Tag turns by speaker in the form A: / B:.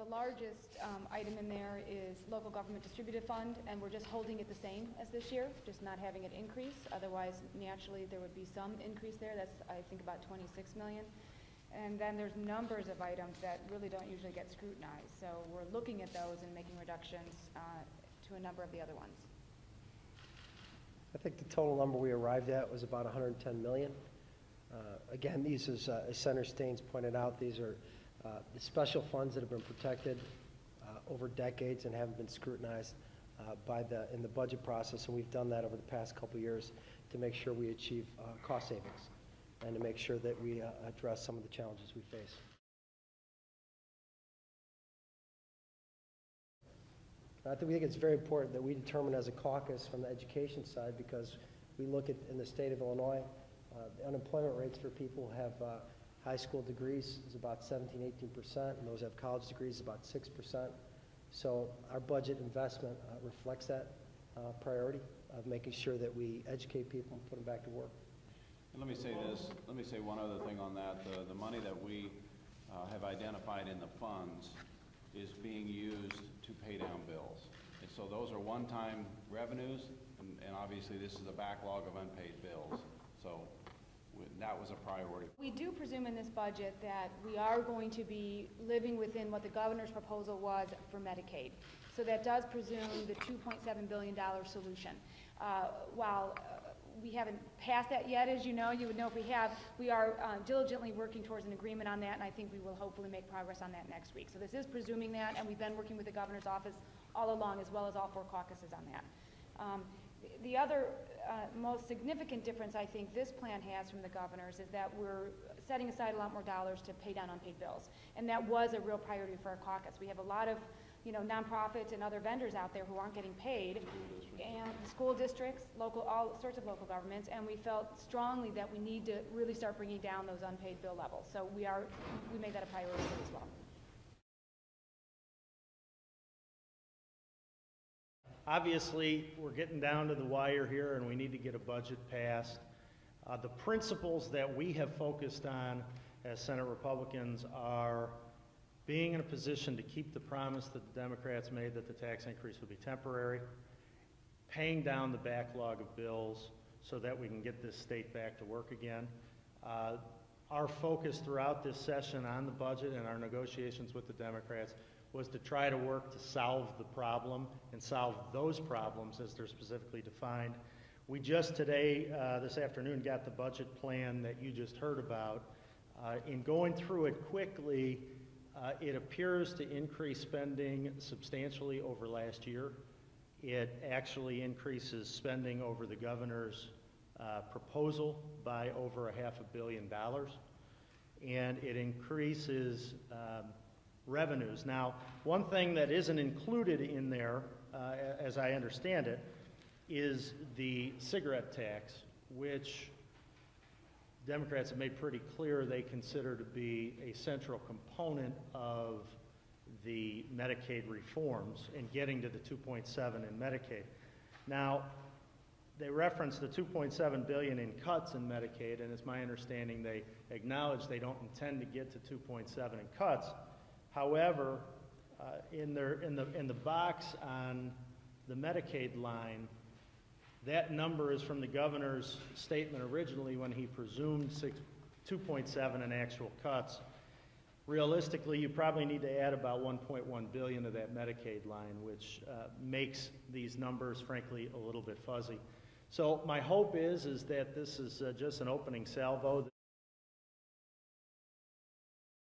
A: the largest item in there is local government distributed fund, and we're just holding it the same as this year, just not having it increase. Otherwise, naturally, there would be some increase there. That's, I think, about 26 million. And then there's numbers of items that really don't usually get scrutinized. So we're looking at those and making reductions to a number of the other ones.
B: I think the total number we arrived at was about 110 million. Again, these, as Senator Staines pointed out, these are the special funds that have been protected over decades and haven't been scrutinized in the budget process, and we've done that over the past couple of years to make sure we achieve cost savings and to make sure that we address some of the challenges we face. I think it's very important that we determine as a caucus from the education side, because we look at, in the state of Illinois, the unemployment rates for people who have high school degrees is about 17–18%, and those who have college degrees is about 6%. So our budget investment reflects that priority of making sure that we educate people and put them back to work.
C: And let me say this, let me say one other thing on that. The money that we have identified in the funds is being used to pay down bills. And so those are one-time revenues, and obviously this is a backlog of unpaid bills. So that was a priority.
A: We do presume in this budget that we are going to be living within what the governor's proposal was for Medicaid. So that does presume the $2.7 billion solution. While we haven't passed that yet, as you know, you would know if we have, we are diligently working towards an agreement on that, and I think we will hopefully make progress on that next week. So this is presuming that, and we've been working with the governor's office all along, as well as all 4 caucuses on that. The other most significant difference I think this plan has from the governor's is that we're setting aside a lot more dollars to pay down unpaid bills. And that was a real priority for our caucus. We have a lot of nonprofits and other vendors out there who aren't getting paid, and school districts, all sorts of local governments, and we felt strongly that we need to really start bringing down those unpaid bill levels. So we made that a priority as well.
D: Obviously, we're getting down to the wire here, and we need to get a budget passed. The principles that we have focused on as Senate Republicans are being in a position to keep the promise that the Democrats made that the tax increase would be temporary, paying down the backlog of bills so that we can get this state back to work again. Our focus throughout this session on the budget and our negotiations with the Democrats was to try to work to solve the problem and solve those problems as they're specifically defined. We just today, this afternoon, got the budget plan that you just heard about. In going through it quickly, it appears to increase spending substantially over last year. It actually increases spending over the governor's proposal by over $500 million, and it increases revenues. Now, one thing that isn't included in there, as I understand it, is the cigarette tax, which Democrats have made pretty clear they consider to be a central component of the Medicaid reforms and getting to the 2.7 in Medicaid. Now, they reference the 2.7 billion in cuts in Medicaid, and it's my understanding they acknowledge they don't intend to get to 2.7 in cuts. However, in the box on the Medicaid line, that number is from the governor's statement originally when he presumed 2.7 in actual cuts. Realistically, you probably need to add about 1.1 billion to that Medicaid line, which makes these numbers, frankly, a little bit fuzzy. So my hope is that this is just an opening salvo.